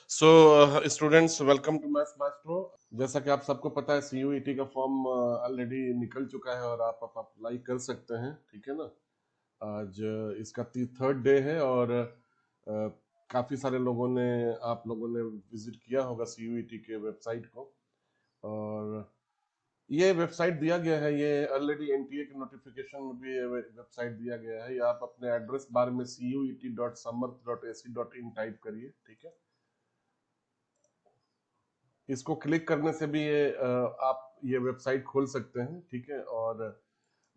So students, welcome to maths maestro. जैसा कि आप सबको पता है, सीयूईटी का फॉर्म ऑलरेडी निकल चुका है और आप अप्लाई कर सकते हैं। ठीक है ना। आज इसका थर्ड डे है और काफी सारे लोगों ने आप लोगों ने विजिट किया होगा सीयूईटी के वेबसाइट को। और ये वेबसाइट दिया गया है, ये ऑलरेडी एनटीए के नोटिफिकेशन में भी ये वेबसाइट दिया गया है। ये आप अपने एड्रेस बार में cuet.samarth.ac.in टाइप करिए। ठीक है। इसको क्लिक करने से भी ये आप ये वेबसाइट खोल सकते हैं। ठीक है। और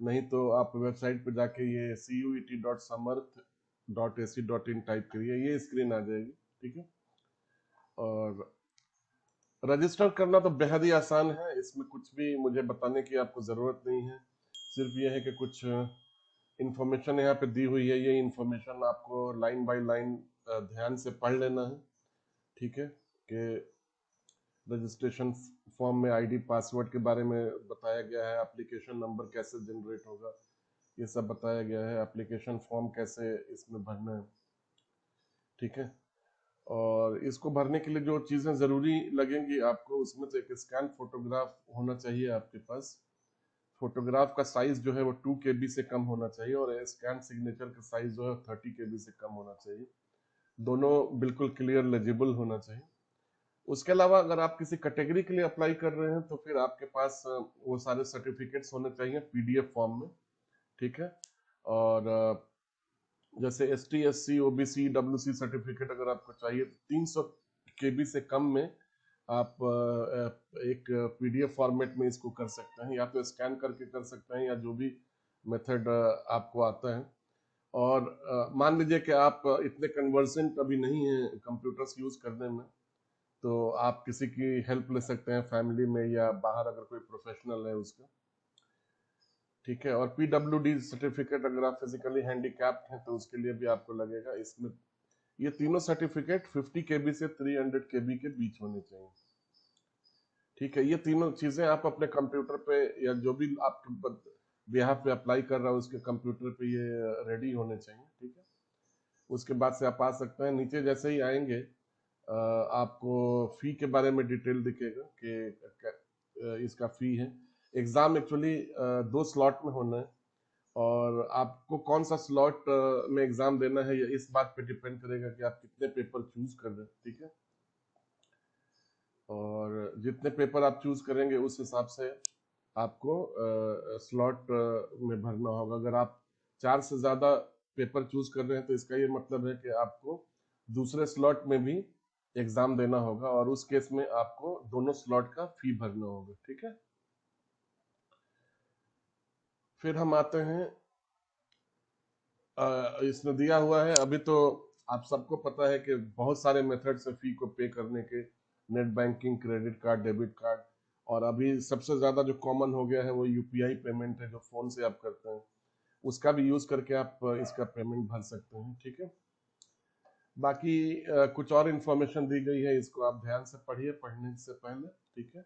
नहीं तो आप वेबसाइट पे जाके ये cuet.samarth.ac.in टाइप करिए, ये स्क्रीन आ जाएगी। ठीक है। और रजिस्टर करना तो बेहद ही आसान है, इसमें कुछ भी मुझे बताने की आपको जरूरत नहीं है। सिर्फ ये है कि कुछ इंफॉर्मेशन यहाँ पे दी हुई है, ये इंफॉर्मेशन आपको लाइन बाय लाइन ध्यान से पढ़ लेना है। ठीक है। कि रजिस्ट्रेशन फॉर्म में आईडी पासवर्ड के बारे में बताया गया है, एप्लीकेशन नंबर कैसे जनरेट होगा ये सब बताया गया है, एप्लीकेशन फॉर्म कैसे इसमें भरना है। ठीक है। और इसको भरने के लिए जो चीजें जरूरी लगेंगी आपको, उसमें से एक स्कैन फोटोग्राफ होना चाहिए आपके पास। फोटोग्राफ का साइज जो है वो 2 KB से कम होना चाहिए और स्कैन सिग्नेचर का साइज जो है 30 KB से कम होना चाहिए। दोनों बिल्कुल क्लियर लेजिबल होना चाहिए। उसके अलावा अगर आप किसी कैटेगरी के लिए अप्लाई कर रहे हैं तो फिर आपके पास वो सारे सर्टिफिकेट्स होने चाहिए पीडीएफ फॉर्म में। ठीक है। और जैसे ST SC OBC WC certificate अगर आपको चाहिए तो 300 KB से कम में आप एक पीडीएफ फॉर्मेट में इसको कर सकते हैं, या तो स्कैन करके कर सकते हैं या जो भी मेथड आपको आता है। और मान लीजिए कि आप इतने कन्वर्सेंट अभी नहीं है कंप्यूटर्स यूज करने में, तो आप किसी की हेल्प ले सकते हैं फैमिली में या बाहर अगर कोई प्रोफेशनल है उसका। ठीक है। और PWD सर्टिफिकेट अगर आप फिजिकली हैंडीकैप्ड हैं तो उसके लिए भी आपको लगेगा। इसमें ये तीनों सर्टिफिकेट 50 KB से 300 KB के बीच होने चाहिए। ठीक है। ये तीनों चीजें आप अपने कंप्यूटर पे या जो भी आप बिहाफ पे अप्लाई कर रहा है उसके कंप्यूटर पे ये रेडी होने चाहिए। ठीक है। उसके बाद से आप आ सकते हैं। नीचे जैसे ही आएंगे आपको फी के बारे में डिटेल दिखेगा कि इसका फी है। एग्जाम एक्चुअली 2 स्लॉट में होना है और आपको कौन सा स्लॉट में एग्जाम देना है ये इस बात पे डिपेंड करेगा कि आप कितने पेपर चूज कर रहे हैं। ठीक है। और जितने पेपर आप चूज करेंगे उस हिसाब से आपको स्लॉट में भरना होगा। अगर आप 4 से ज्यादा पेपर चूज कर रहे हैं तो इसका ये मतलब है कि आपको दूसरे स्लॉट में भी एग्जाम देना होगा और उस केस में आपको दोनों स्लॉट का फी भरना होगा। ठीक है। फिर हम आते हैं, इसमें दिया हुआ है अभी तो आप सबको पता है कि बहुत सारे मेथड से फी को पे करने के, net banking, credit card, debit card. और अभी सबसे ज्यादा जो कॉमन हो गया है वो यूपीआई पेमेंट है, जो फोन से आप करते हैं। उसका भी यूज करके आप इसका पेमेंट भर सकते हैं। ठीक है। बाकी कुछ और इन्फॉर्मेशन दी गई है, इसको आप ध्यान से पढ़िए पढ़ने से पहले। ठीक है।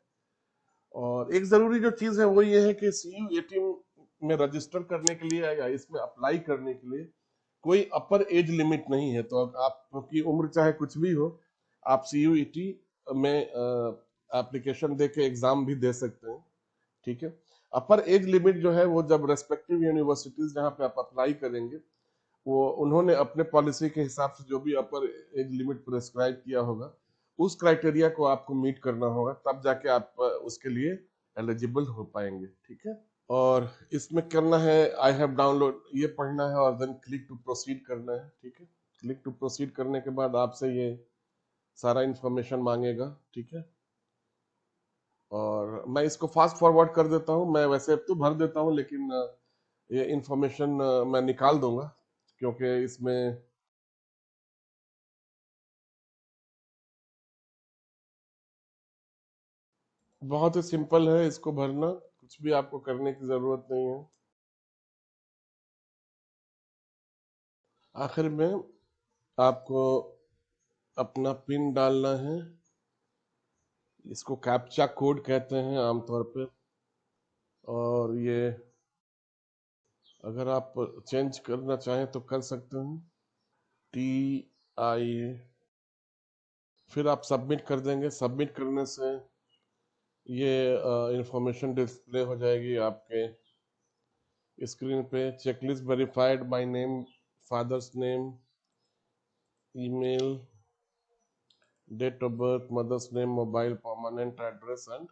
और एक जरूरी जो चीज है वो ये है कि CU18 में रजिस्टर करने के लिए या इसमें अप्लाई करने के लिए कोई अपर एज लिमिट नहीं है। तो आपकी उम्र चाहे कुछ भी हो, आप CUET में एप्लीकेशन दे के एग्जाम भी दे सकते हैं। ठीक है। अपर एज लिमिट जो है वो जब रेस्पेक्टिव यूनिवर्सिटीज जहाँ पे आप अप्लाई करेंगे, वो उन्होंने अपने पॉलिसी के हिसाब से जो भी अपर एज लिमिट प्रेस्क्राइब किया होगा उस क्राइटेरिया को आपको मीट करना होगा, तब जाके आप उसके लिए एलिजिबल हो पाएंगे। ठीक है। और इसमें करना है आई हैव डाउनलोड, ये पढ़ना है और देन क्लिक टू प्रोसीड करना है। ठीक है। क्लिक टू प्रोसीड करने के बाद आपसे ये सारा इंफॉर्मेशन मांगेगा। ठीक है। और मैं इसको फास्ट फॉरवर्ड कर देता हूँ, मैं वैसे अब तो भर देता हूँ लेकिन ये इंफॉर्मेशन मैं निकाल दूंगा क्योंकि इसमें बहुत ही सिंपल है इसको भरना, कुछ भी आपको करने की जरूरत नहीं है। आखिर में आपको अपना पिन डालना है, इसको कैप्चा कोड कहते हैं आमतौर पे। और ये अगर आप चेंज करना चाहें तो कर सकते हैं। TI फिर आप सबमिट कर देंगे। सबमिट करने से ये इंफॉर्मेशन डिस्प्ले हो जाएगी आपके स्क्रीन पे। Checklist verified by name, father's name, email, date of birth, mother's name, mobile, permanent address, and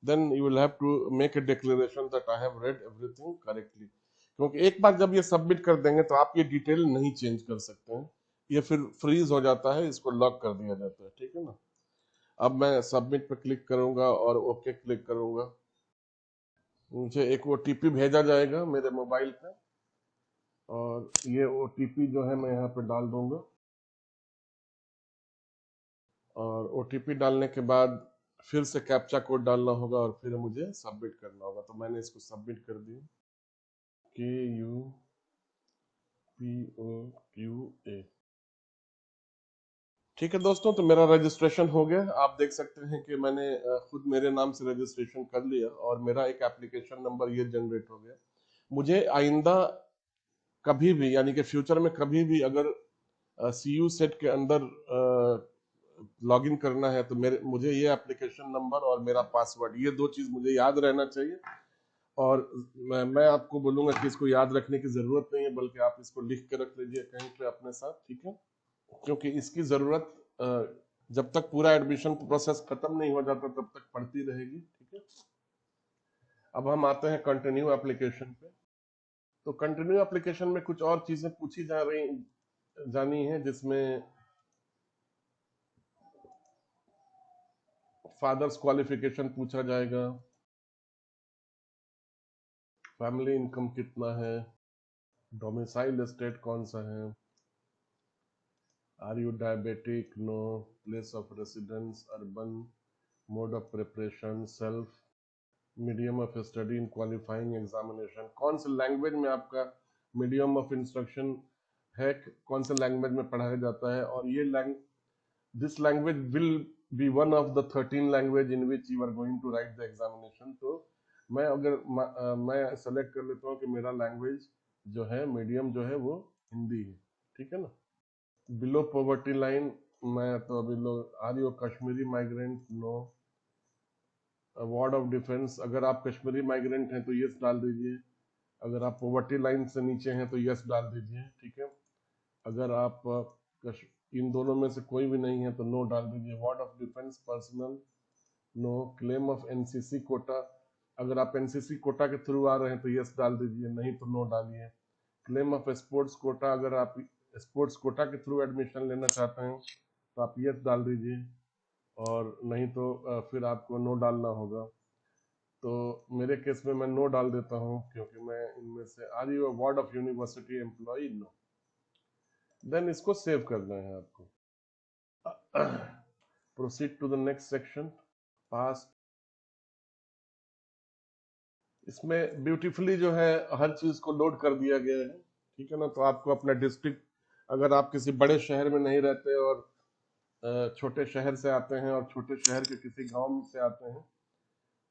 then you will have to make a declaration that I have read everything correctly। क्योंकि एक बार जब ये submit कर देंगे तो आप ये detail नहीं चेंज कर सकते हैं, ये फिर फ्रीज हो जाता है, इसको लॉक कर दिया जाता है, ठीक है ना। अब मैं सबमिट पे क्लिक करूंगा और ओके क्लिक करूंगा। मुझे एक ओटीपी भेजा जाएगा मेरे मोबाइल पे, और ये ओटीपी जो है मैं यहाँ पे डाल दूंगा, और ओटीपी डालने के बाद फिर से कैप्चा कोड डालना होगा और फिर मुझे सबमिट करना होगा। तो मैंने इसको सबमिट कर दिया, KUPOQA। ठीक है दोस्तों, तो मेरा रजिस्ट्रेशन हो गया। आप देख सकते हैं कि मैंने खुद मेरे नाम से रजिस्ट्रेशन कर लिया और मेरा एक एप्लीकेशन नंबर ये जनरेट हो गया। मुझे आइंदा कभी भी, यानी कि फ्यूचर में कभी भी अगर CU सेट के अंदर लॉगिन करना है तो मुझे ये एप्लीकेशन नंबर और मेरा पासवर्ड, ये दो चीज मुझे याद रहना चाहिए। और मैं आपको बोलूंगा कि इसको याद रखने की जरूरत नहीं है, बल्कि आप इसको लिख के रख लीजिए कहीं पे अपने साथ, ठीक है। क्योंकि इसकी जरूरत जब तक पूरा एडमिशन प्रोसेस खत्म नहीं हो जाता तब तक पड़ती रहेगी, ठीक है। अब हम आते हैं कंटिन्यू एप्लीकेशन पे। तो कंटिन्यू एप्लीकेशन में कुछ और चीजें पूछी जानी है, जिसमें फादर्स क्वालिफिकेशन पूछा जाएगा, फैमिली इनकम कितना है, डोमिसाइल स्टेट कौन सा है, are you diabetic, no, place of residence, urban, mode of preparation, self, medium of study in qualifying examination, कौन से लैंग्वेज में आपका मीडियम ऑफ इंस्ट्रक्शन है, कौन से लैंग्वेज में पढ़ाया जाता है, और ये this language will be one of the 13 language in which you are going to write the examination. तो मैं सेलेक्ट कर लेता हूँ कि मेरा लैंग्वेज जो है, मीडियम जो है वो हिंदी है, ठीक है ना। बिलो पॉवर्टी लाइन, मैं तो अभी लोग, are you Kashmiri migrant, no. Award of defence, अगर आप कश्मीरी माइग्रेंट हैं तो यस डाल दीजिए, अगर आप पॉवर्टी लाइन से नीचे हैं तो यस डाल दीजिए, ठीक है। अगर आप इन दोनों में से कोई भी नहीं है तो नो डाल दीजिए। Award of defence personnel, no. Claim of NCC quota, अगर आप एनसीसी कोटा के थ्रू आ रहे हैं तो यस डाल दीजिए, नहीं तो नो डालिए। क्लेम ऑफ स्पोर्ट्स कोटा, अगर आप स्पोर्ट्स कोटा के थ्रू एडमिशन लेना चाहते हैं तो आप यस डाल दीजिए, और नहीं तो फिर आपको नो डालना होगा। तो मेरे केस में मैं नो डाल देता हूँ, क्योंकि मैं इनमें से, are you award of university employ, no. Then इसको सेव करना है आपको। Proceed to the next section, pass. इसमें ब्यूटीफुली जो है हर चीज को लोड कर दिया गया है, ठीक है ना। तो आपको अपना डिस्ट्रिक्ट, अगर आप किसी बड़े शहर में नहीं रहते और छोटे शहर से आते हैं और छोटे शहर के किसी गांव से आते हैं,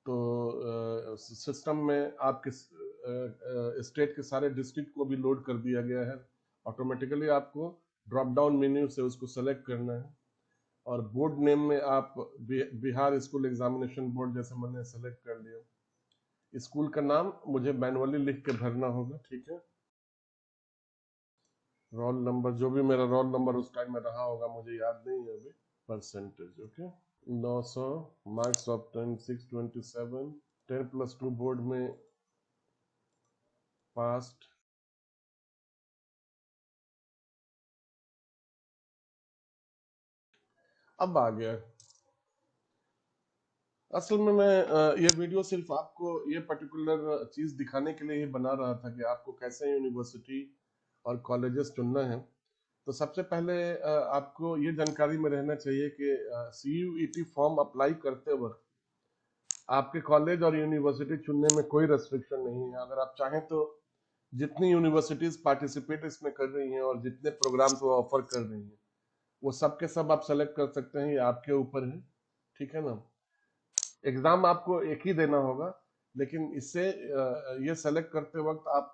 तो सिस्टम में आपके स्टेट के सारे डिस्ट्रिक्ट को भी लोड कर दिया गया है ऑटोमेटिकली। आपको ड्रॉप डाउन मेन्यू से उसको सेलेक्ट करना है, और बोर्ड नेम में आप बिहार स्कूल एग्जामिनेशन बोर्ड जैसे मैंने सेलेक्ट कर लिया। स्कूल का नाम मुझे मैनुअली लिख के भरना होगा, ठीक है। रोल नंबर, जो भी मेरा रोल नंबर उस टाइम में रहा होगा मुझे याद नहीं है अभी। Percentage, okay. 900, marks of 10 627, 10+2 board में पास्ट। अब आ गया, असल में मैं ये वीडियो सिर्फ आपको ये पर्टिकुलर चीज दिखाने के लिए ही बना रहा था कि आपको कैसे यूनिवर्सिटी और कॉलेजेस चुनना है। तो सबसे पहले आपको ये जानकारी में रहना चाहिए कि CUET फॉर्म अप्लाई करते वक्त आपके कॉलेज और यूनिवर्सिटी चुनने में कोई रेस्ट्रिक्शन नहीं है। अगर आप चाहें तो जितनी यूनिवर्सिटीज पार्टिसिपेट इसमें कर रही हैं और जितने प्रोग्राम्स वो ऑफर कर रही हैं, वो सब के सब आप सेलेक्ट कर सकते हैं, ये आपके ऊपर है, ठीक है ना। एग्जाम आपको एक ही देना होगा, लेकिन इससे ये सेलेक्ट करते वक्त आप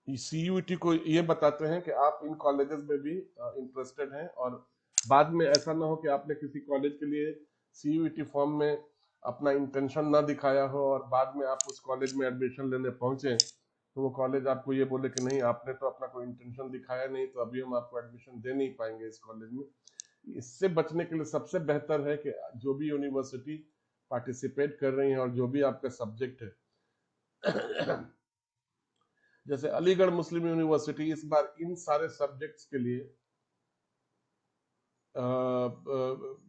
CUET को ये बताते हैं कि आप इन कॉलेजेस में भी इंटरेस्टेड हैं और बाद में ऐसा ना हो कि आपने किसी कॉलेज के लिए सीयूईटी फॉर्म में अपना इंटेंशन ना दिखाया हो और बाद में आप उस कॉलेज में एडमिशन लेने पहुंचे तो वो कॉलेज आपको ये बोले कि नहीं आपने तो अपना कोई इंटेंशन दिखाया नहीं, तो अभी हम आपको एडमिशन दे नहीं पाएंगे इस कॉलेज में। इससे बचने के लिए सबसे बेहतर है कि जो भी यूनिवर्सिटी पार्टिसिपेट कर रही है और जो भी आपका सब्जेक्ट है जैसे अलीगढ़ मुस्लिम यूनिवर्सिटी इस बार इन सारे सब्जेक्ट्स के लिए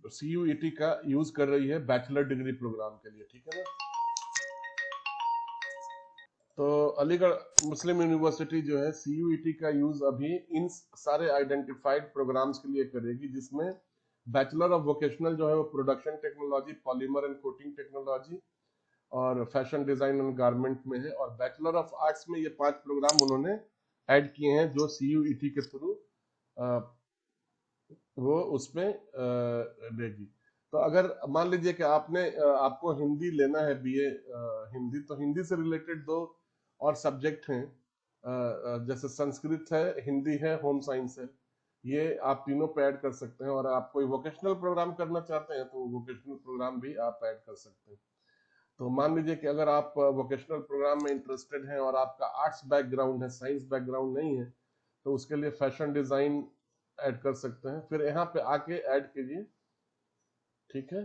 सीयूईटी का यूज कर रही है बैचलर डिग्री प्रोग्राम के लिए, ठीक है ना। तो अलीगढ़ मुस्लिम यूनिवर्सिटी जो है सीयूईटी का यूज अभी इन सारे आइडेंटिफाइड प्रोग्राम्स के लिए करेगी, जिसमें बैचलर ऑफ वोकेशनल जो है वो production technology, polymer and coating technology और फैशन डिजाइन एंड गारमेंट में है, और बैचलर ऑफ आर्ट्स में ये 5 प्रोग्राम उन्होंने ऐड किए हैं जो सीयूईटी के थ्रू वो उसमें देगी। तो अगर मान लीजिए कि आपको हिंदी लेना है, बीए हिंदी, तो हिंदी से रिलेटेड 2 और सब्जेक्ट हैं, जैसे संस्कृत है, हिंदी है, होम साइंस है, ये आप तीनों पे ऐड कर सकते हैं। और आप कोई वोकेशनल प्रोग्राम करना चाहते हैं तो वोकेशनल प्रोग्राम भी आप ऐड कर सकते हैं। तो मान लीजिए कि अगर आप वोकेशनल प्रोग्राम में इंटरेस्टेड हैं और आपका आर्ट्स बैकग्राउंड है, साइंस बैकग्राउंड नहीं है, तो उसके लिए फैशन डिजाइन ऐड कर सकते हैं। फिर यहाँ पे आके ऐड कीजिए, ठीक है।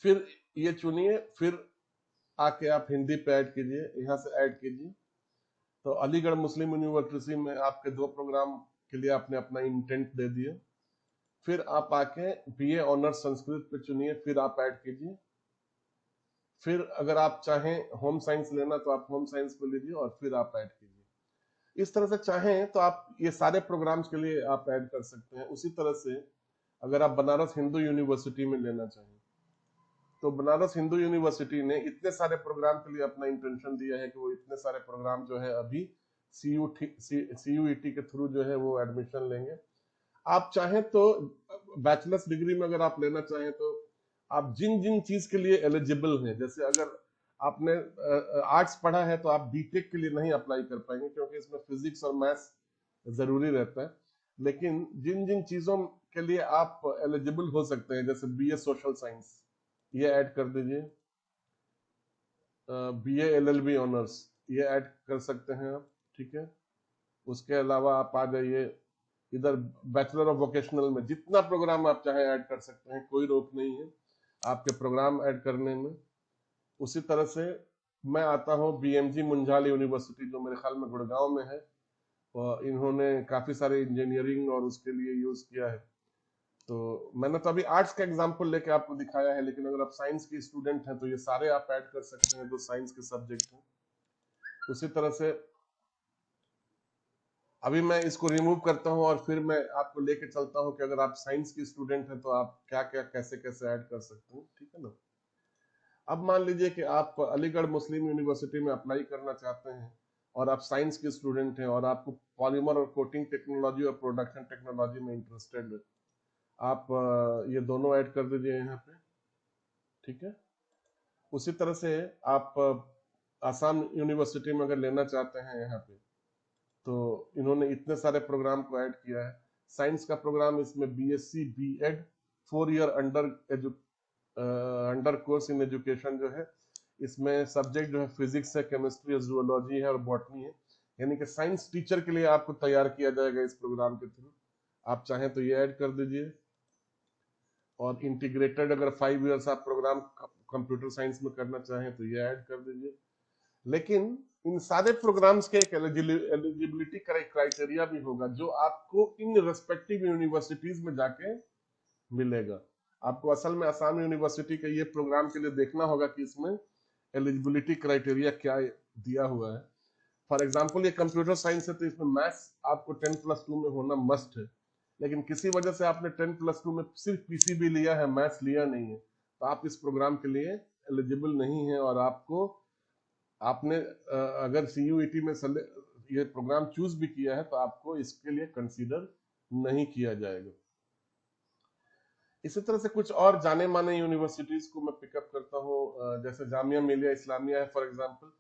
फिर ये चुनिए, फिर आके आप हिंदी पे ऐड कीजिए, यहाँ से ऐड कीजिए। तो अलीगढ़ मुस्लिम यूनिवर्सिटी में आपके 2 प्रोग्राम के लिए आपने अपना इंटेंट दे दिया। फिर आप आके बीए ऑनर्स संस्कृत पे चुनिए, फिर आप ऐड कीजिए। फिर अगर आप चाहें होम साइंस लेना तो आप होम साइंस पे लीजिए और फिर आप ऐड कीजिए। इस तरह से चाहें तो आप ये सारे प्रोग्राम्स के लिए आप ऐड कर सकते हैं। उसी तरह से अगर आप बनारस हिंदू यूनिवर्सिटी में लेना चाहें तो बनारस हिंदू यूनिवर्सिटी ने इतने सारे प्रोग्राम के लिए अपना इंटेंशन दिया है कि वो इतने सारे प्रोग्राम जो है अभी सीयूईटी के थ्रू जो है वो एडमिशन लेंगे। आप चाहें तो बैचलर्स डिग्री में अगर आप लेना चाहें तो आप जिन जिन चीज के लिए एलिजिबल हैं, जैसे अगर आपने आर्ट्स पढ़ा है तो आप बीटेक के लिए नहीं अप्लाई कर पाएंगे क्योंकि इसमें फिजिक्स और मैथ्स जरूरी रहता है। लेकिन जिन जिन चीजों के लिए आप एलिजिबल हो सकते हैं, जैसे बीए सोशल साइंस, ये ऐड कर दीजिए। बीए एलएलबी ऑनर्स, ये ऐड कर सकते हैं आप, ठीक है। उसके अलावा आप आ जाइए इधर बैचलर ऑफ वोकेशनल में, जितना प्रोग्राम आप चाहे ऐड कर सकते हैं, कोई रोक नहीं है आपके प्रोग्राम ऐड करने में। उसी तरह से मैं आता हूँ बीएमजी मुंजाल यूनिवर्सिटी, जो मेरे ख्याल में गुड़गांव में है, और इन्होंने काफी सारे इंजीनियरिंग और उसके लिए यूज किया है। तो मैंने तो अभी आर्ट्स का एग्जांपल लेके आपको दिखाया है, लेकिन अगर आप साइंस के स्टूडेंट हैं तो ये सारे आप ऐड कर सकते हैं जो साइंस के सब्जेक्ट हैं। उसी तरह से अभी मैं इसको रिमूव करता हूं और फिर मैं आपको लेके चलता हूं कि अगर आप साइंस की स्टूडेंट हैं तो आप क्या क्या कैसे कैसे ऐड कर सकते हैं, ठीक है ना। अब मान लीजिए कि आप अलीगढ़ मुस्लिम यूनिवर्सिटी में अप्लाई करना चाहते हैं और आप साइंस के स्टूडेंट हैं और आपको पॉलीमर और कोटिंग टेक्नोलॉजी और प्रोडक्शन टेक्नोलॉजी में इंटरेस्टेड है। आप ये दोनों ऐड कर दीजिए यहाँ पे, ठीक है। उसी तरह से आप आसाम यूनिवर्सिटी में अगर लेना चाहते हैं यहाँ पे, तो इन्होंने इतने सारे प्रोग्राम को ऐड किया है। साइंस का प्रोग्राम इसमें BSc BEd 4 year under course in education जो है, इसमें सब्जेक्ट जो है फिजिक्स है, केमिस्ट्री है, जूलॉजी है और बॉटनी है। यानी कि साइंस टीचर के लिए आपको तैयार किया जाएगा इस प्रोग्राम के थ्रू। आप चाहें तो ये ऐड कर दीजिए। और इंटीग्रेटेड अगर 5 इयर्स आप प्रोग्राम कंप्यूटर साइंस में करना चाहें तो ये ऐड कर दीजिए। लेकिन इन सारे प्रोग्राम्स के एक एलिजिबिलिटी क्राइटेरिया भी होगा जो आपको इन रेस्पेक्टिव यूनिवर्सिटीज में जाके मिलेगा। आपको असल में आसाम यूनिवर्सिटी के ये प्रोग्राम के लिए देखना होगा कि इसमें एलिजिबिलिटी क्राइटेरिया क्या दिया हुआ है। फॉर एग्जाम्पल ये कंप्यूटर साइंस है तो इसमें मैथ्स आपको 10+2 में होना मस्ट है। लेकिन किसी वजह से आपने 10+2 में सिर्फ पीसीबी लिया है, मैथ्स लिया नहीं है, तो आप इस प्रोग्राम के लिए एलिजिबल नहीं है और आपने अगर सीयूईटी में ये प्रोग्राम चूज भी किया है तो आपको इसके लिए कंसीडर नहीं किया जाएगा। इसी तरह से कुछ और जाने माने यूनिवर्सिटीज को मैं पिकअप करता हूँ, जैसे जामिया मिलिया इस्लामिया है फॉर एग्जांपल।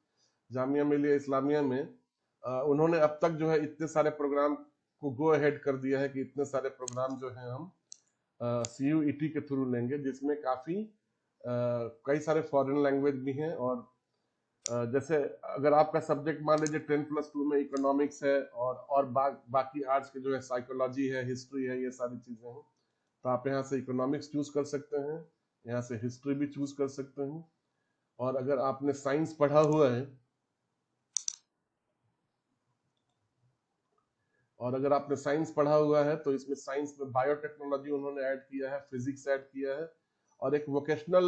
जामिया मिलिया इस्लामिया में उन्होंने अब तक जो है इतने सारे प्रोग्राम को गो अहेड कर दिया है कि इतने सारे प्रोग्राम जो हैं हम CUET के थ्रू लेंगे, जिसमें काफी कई सारे फॉरेन लैंग्वेज भी हैं। और जैसे अगर आपका सब्जेक्ट मान लीजिए 10+2 में इकोनॉमिक्स है और बाकी आर्ट्स के जो है साइकोलॉजी है, हिस्ट्री है, ये सारी चीजें हैं, तो आप यहाँ से इकोनॉमिक्स चूज कर सकते हैं, यहाँ से हिस्ट्री भी चूज कर सकते हैं। और अगर आपने साइंस पढ़ा हुआ है तो इसमें साइंस में बायोटेक्नोलॉजी उन्होंने ऐड किया है, फिजिक्स ऐड किया है, और एक वोकेशनल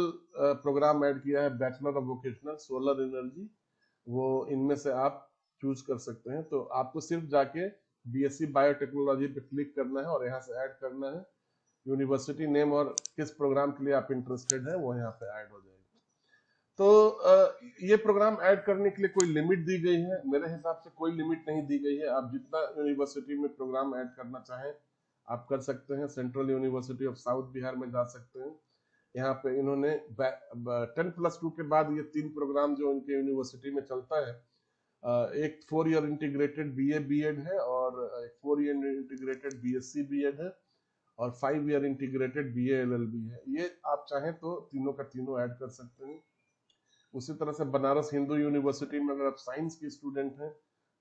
प्रोग्राम ऐड किया है, bachelor of vocational solar energy. वो इनमें से आप चूज कर सकते हैं। तो आपको सिर्फ जाके BSc बायोटेक्नोलॉजी पे क्लिक करना है और यहाँ से ऐड करना है यूनिवर्सिटी नेम और किस प्रोग्राम के लिए आप इंटरेस्टेड है, वो यहाँ पे ऐड हो जाएगा। तो ये प्रोग्राम ऐड करने के लिए कोई लिमिट दी गई है? मेरे हिसाब से कोई लिमिट नहीं दी गई है। आप जितना यूनिवर्सिटी में प्रोग्राम ऐड करना चाहें आप कर सकते हैं। Central university of south Bihar में जा सकते हैं। यहाँ पे इन्होंने 10+2 के बाद ये 3 प्रोग्राम जो इनके यूनिवर्सिटी में चलता है, एक 4 ईयर इंटीग्रेटेड BA B.Ed है, और एक 4 ईयर इंटीग्रेटेड BSc B.Ed है, और 5 ईयर इंटीग्रेटेड BA LLB है। ये आप चाहें तो तीनों का तीनों ऐड कर सकते हैं। उसी तरह से बनारस हिंदू यूनिवर्सिटी में अगर आप साइंस के स्टूडेंट हैं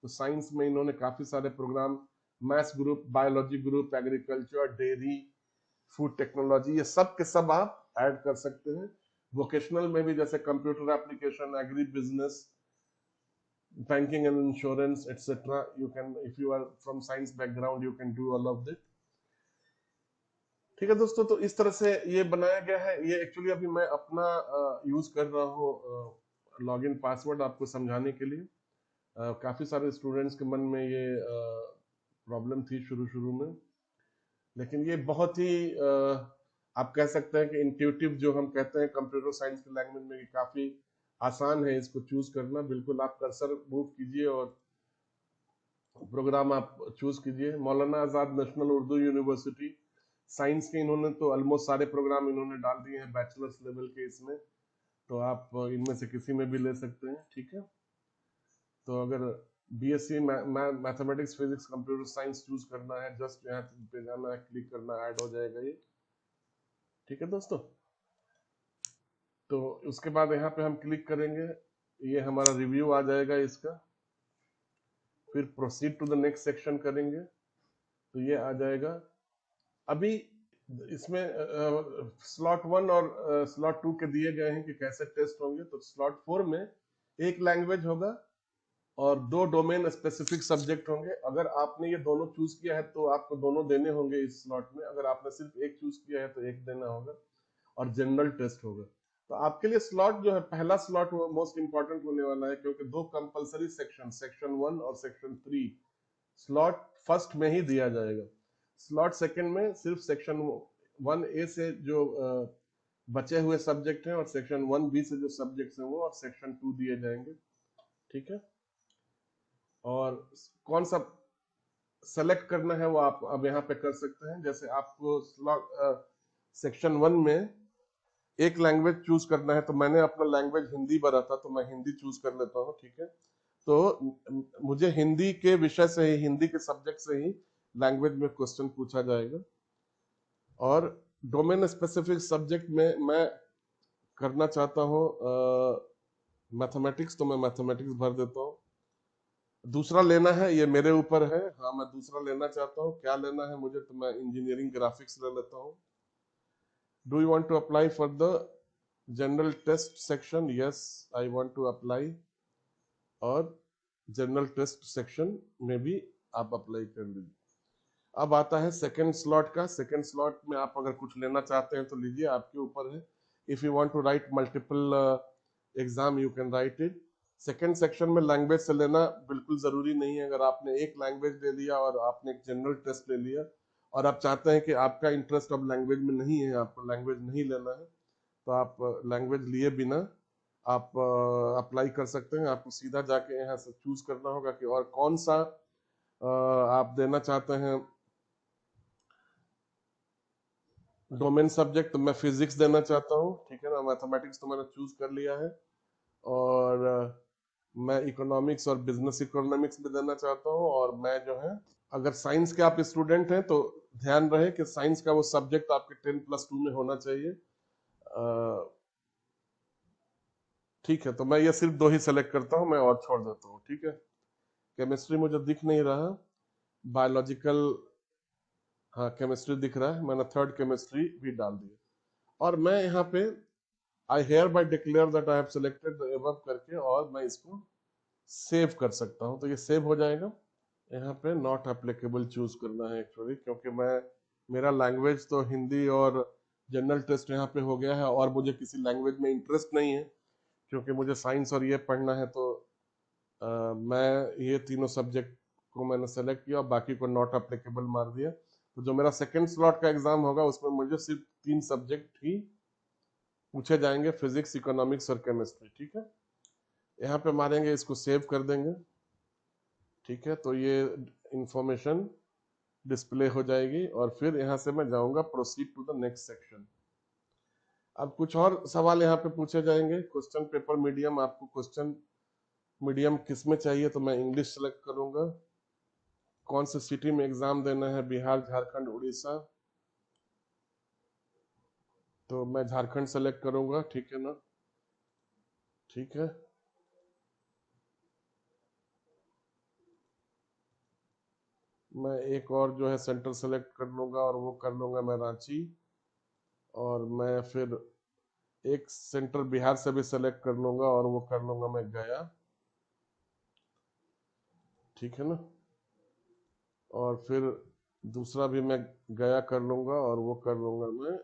तो साइंस में इन्होंने काफी सारे program, maths group, biology group, agriculture, dairy, food technology, ये सब के सब आप ऐड कर सकते हैं। वोकेशनल में भी जैसे computer application, agri business, banking and insurance etcetera, you can, if you are from science background, you can do all of that. ठीक है दोस्तों, तो इस तरह से ये बनाया गया है। ये एक्चुअली अभी मैं अपना यूज कर रहा हूँ लॉगिन पासवर्ड आपको समझाने के लिए। काफी सारे स्टूडेंट्स के मन में ये प्रॉब्लम थी शुरू में, लेकिन ये बहुत ही आप कह सकते हैं कि इंट्यूटिव, जो हम कहते हैं कंप्यूटर साइंस की लैंग्वेज में, काफी आसान है इसको चूज करना। बिल्कुल आप कर्सर मूव कीजिए और प्रोग्राम आप चूज कीजिए। Maulana Azad national Urdu university, science के इन्होंने तो ऑलमोस्ट सारे प्रोग्राम इन्होंने डाल दिए हैं बैचलर्स लेवल के इसमें, तो आप इनमें से किसी में भी ले सकते हैं। ठीक है, तो अगर BSc mathematics, physics, computer science choose करना है, जस्ट यहाँ पे जाना है, क्लिक करना, ऐड हो जाएगा ये। ठीक है दोस्तों, तो उसके बाद यहाँ पे हम क्लिक करेंगे, ये हमारा रिव्यू आ जाएगा इसका। फिर proceed to the next section करेंगे तो ये आ जाएगा। अभी इसमें स्लॉट 1 और स्लॉट 2 के दिए गए हैं कि कैसे टेस्ट होंगे। तो स्लॉट 4 में एक लैंग्वेज होगा और 2 डोमेन स्पेसिफिक सब्जेक्ट होंगे। अगर आपने ये दोनों चूज किया है तो आपको दोनों देने होंगे इस स्लॉट में। अगर आपने सिर्फ एक चूज किया है तो एक देना होगा, और जनरल टेस्ट होगा। तो आपके लिए स्लॉट जो है, पहला स्लॉट वो मोस्ट इंपॉर्टेंट होने वाला है, क्योंकि 2 कंपलसरी सेक्शन, सेक्शन 1 और सेक्शन 3 स्लॉट फर्स्ट में ही दिया जाएगा। स्लॉट सेकंड में सिर्फ सेक्शन 1A से जो बचे हुए सब्जेक्ट हैं और सेक्शन 1B से जो सब्जेक्ट्स हैं वो, और सेक्शन 2 दिए जाएंगे। ठीक है, और कौन सा सेलेक्ट करना है वो आप अब यहाँ पे कर सकते हैं। जैसे आपको सेक्शन 1 में एक लैंग्वेज चूज करना है, तो मैंने अपना लैंग्वेज हिंदी भरा था तो मैं हिंदी चूज कर लेता हूँ। ठीक है, तो मुझे हिंदी के विषय से ही, हिंदी के सब्जेक्ट से ही लैंग्वेज में क्वेश्चन पूछा जाएगा। और डोमेन स्पेसिफिक सब्जेक्ट में मैं करना चाहता हूँ मैथमेटिक्स, तो मैं मैथमेटिक्स भर देता हूँ। दूसरा लेना है ये मेरे ऊपर है, हाँ मैं दूसरा लेना चाहता हूँ। क्या लेना है मुझे, तो मैं इंजीनियरिंग ग्राफिक्स ले लेता हूँ। Do you want to apply for the general test section? Yes, I want to apply. और जनरल टेस्ट सेक्शन में भी आप अप्लाई कर लीजिए। अब आता है सेकंड स्लॉट का। सेकंड स्लॉट में आप अगर कुछ लेना चाहते हैं तो लीजिए, आपके ऊपर है। If you want to write multiple exam you can write it. Second section में लैंग्वेज से लेना बिल्कुल जरूरी नहीं है। अगर आपने एक लैंग्वेज ले लिया और आपने एक जनरल टेस्ट ले लिया और आप चाहते हैं कि आपका इंटरेस्ट अब लैंग्वेज में नहीं है, आपको लैंग्वेज नहीं लेना है, तो आप लैंग्वेज लिए बिना आप अप्लाई कर सकते हैं। आपको सीधा जाके यहाँ से चूज करना होगा कि और कौन सा आप देना चाहते हैं डोमेन सब्जेक्ट। तो मैं फिजिक्स देना चाहता हूँ। ठीक है ना, मैथमेटिक्स तो मैंने चूज कर लिया है। और मैं इकोनॉमिक्स और बिजनेस इकोनॉमिक्स भी देना चाहता हूँ। और मैं जो है, अगर साइंस के आप स्टूडेंट हैं तो ध्यान रहे कि साइंस का वो सब्जेक्ट आपके 10+2 में होना चाहिए। ठीक है, तो मैं ये सिर्फ 2 ही सेलेक्ट करता हूँ, मैं और छोड़ देता हूँ। ठीक है, केमिस्ट्री मुझे दिख नहीं रहा, बायोलॉजिकल, हाँ केमिस्ट्री दिख रहा है, मैंने थर्ड केमिस्ट्री भी डाल दिया। और मैं यहाँ पे I hereby declare that I have selected the above करके, और मैं इसको सेव कर सकता हूँ, तो ये सेव हो जाएगा। यहाँ पे नॉट एप्लीकेबल चूज करना है एक्चुअली, क्योंकि मेरा लैंग्वेज तो हिंदी और जनरल टेस्ट यहाँ पे हो गया है, और मुझे किसी लैंग्वेज में इंटरेस्ट नहीं है, क्योंकि मुझे साइंस और ये पढ़ना है। तो मैं ये तीनों सब्जेक्ट को मैंने सेलेक्ट किया और बाकी को नॉट एप्लीकेबल मार दिया। तो जो मेरा सेकंड स्लॉट का एग्जाम होगा उसमें मुझे सिर्फ 3 सब्जेक्ट ही पूछे जाएंगे, फिजिक्स, इकोनॉमिक्स और केमिस्ट्री। ठीक है, यहाँ पे मारेंगे, इसको सेव कर देंगे। ठीक है, तो ये इंफॉर्मेशन डिस्प्ले हो जाएगी, और फिर यहाँ से मैं जाऊंगा proceed to the next section. अब कुछ और सवाल यहाँ पे पूछे जाएंगे। क्वेश्चन पेपर मीडियम, आपको क्वेश्चन मीडियम किस में चाहिए, तो मैं इंग्लिश सेलेक्ट करूंगा। कौन से सिटी में एग्जाम देना है, बिहार, झारखंड, उड़ीसा, तो मैं झारखंड सेलेक्ट करूंगा। ठीक है ना, ठीक है। मैं एक और जो है सेंटर सेलेक्ट कर लूंगा, और वो कर लूंगा मैं रांची। और मैं फिर एक सेंटर बिहार से भी सेलेक्ट कर लूंगा, और वो कर लूंगा मैं गया। ठीक है ना, और फिर दूसरा भी मैं गया कर लूंगा, और वो कर लूंगा मैं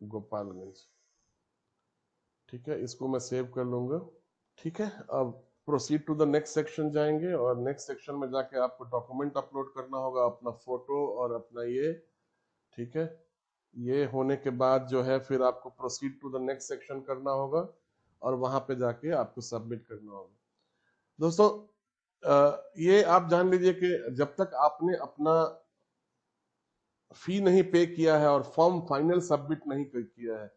गोपालगंज। ठीक है, इसको मैं सेव कर लूंगा। ठीक है, अब proceed to the next section जाएंगे, और नेक्स्ट सेक्शन में जाके आपको डॉक्यूमेंट अपलोड करना होगा, अपना फोटो और अपना ये। ठीक है, ये होने के बाद जो है फिर आपको proceed to the next section करना होगा, और वहां पे जाके आपको सबमिट करना होगा। दोस्तों, ये आप जान लीजिए कि जब तक आपने अपना फी नहीं पे किया है और फॉर्म फाइनल सबमिट नहीं किया है,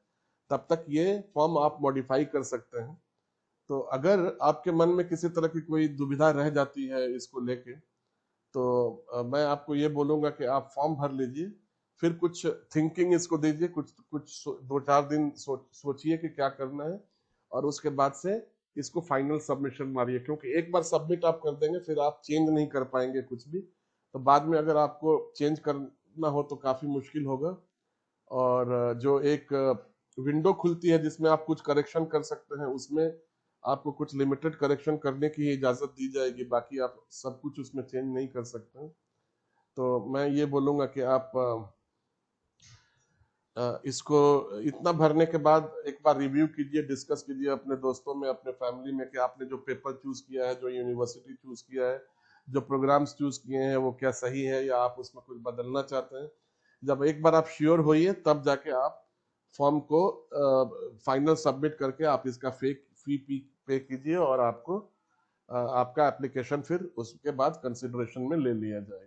तब तक ये फॉर्म आप मॉडिफाई कर सकते हैं। तो अगर आपके मन में किसी तरह की कोई दुविधा रह जाती है इसको लेके, तो मैं आपको ये बोलूंगा कि आप फॉर्म भर लीजिए, फिर कुछ थिंकिंग इसको दीजिए, कुछ कुछ 2-4 दिन सोचिए कि क्या करना है, और उसके बाद से इसको फाइनल सबमिशन मारिए। क्योंकि एक बार सबमिट आप कर देंगे, फिर आप चेंज नहीं कर पाएंगे कुछ भी, तो बाद में अगर आपको चेंज करना हो तो काफी मुश्किल होगा। और जो एक विंडो खुलती है जिसमें आप कुछ करेक्शन कर सकते हैं, उसमें आपको कुछ लिमिटेड करेक्शन करने की इजाजत दी जाएगी, बाकी आप सब कुछ उसमें चेंज नहीं कर सकते। तो मैं ये बोलूंगा कि आप इसको इतना भरने के बाद एक बार रिव्यू कीजिए, डिस्कस कीजिए अपने दोस्तों में, अपने फैमिली में, कि आपने जो पेपर चूज किया है, जो यूनिवर्सिटी चूज किया है, जो प्रोग्राम्स चूज किए हैं, वो क्या सही है या आप उसमें कुछ बदलना चाहते हैं। जब एक बार आप श्योर होइए, तब जाके आप फॉर्म को फाइनल सबमिट करके आप इसका फी पे कीजिए, और आपको आपका एप्लीकेशन फिर उसके बाद कंसिडरेशन में ले लिया जाएगा।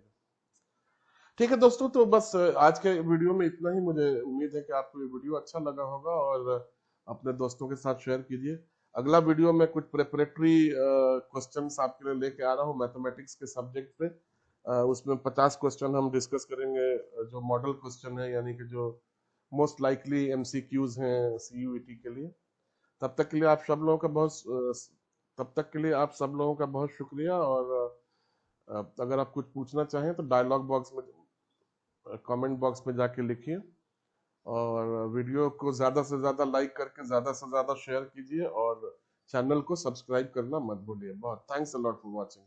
ठीक है दोस्तों, तो बस आज के वीडियो में इतना ही। मुझे उम्मीद है कि आपको ये वीडियो अच्छा लगा होगा, और अपने दोस्तों के साथ शेयर कीजिए। अगला वीडियो में कुछ प्रिपरेटरी क्वेश्चंस आपके लिए लेके आ रहा हूँ मैथमेटिक्स के सब्जेक्ट पे। उसमें 50 क्वेश्चन हम डिस्कस करेंगे, जो मॉडल क्वेश्चन है, यानी कि जो मोस्ट लाइकली एमसीक्यूज हैं सीयूईटी के लिए। तब तक के लिए आप सब लोगों का तब तक के लिए आप सब लोगों का बहुत शुक्रिया। और अगर आप कुछ पूछना चाहें तो डायलॉग बॉक्स में, कमेंट बॉक्स में जाके लिखिए, और वीडियो को ज्यादा से ज्यादा लाइक करके ज्यादा से ज्यादा शेयर कीजिए, और चैनल को सब्सक्राइब करना मत भूलिए। बहुत thanks a lot for watching.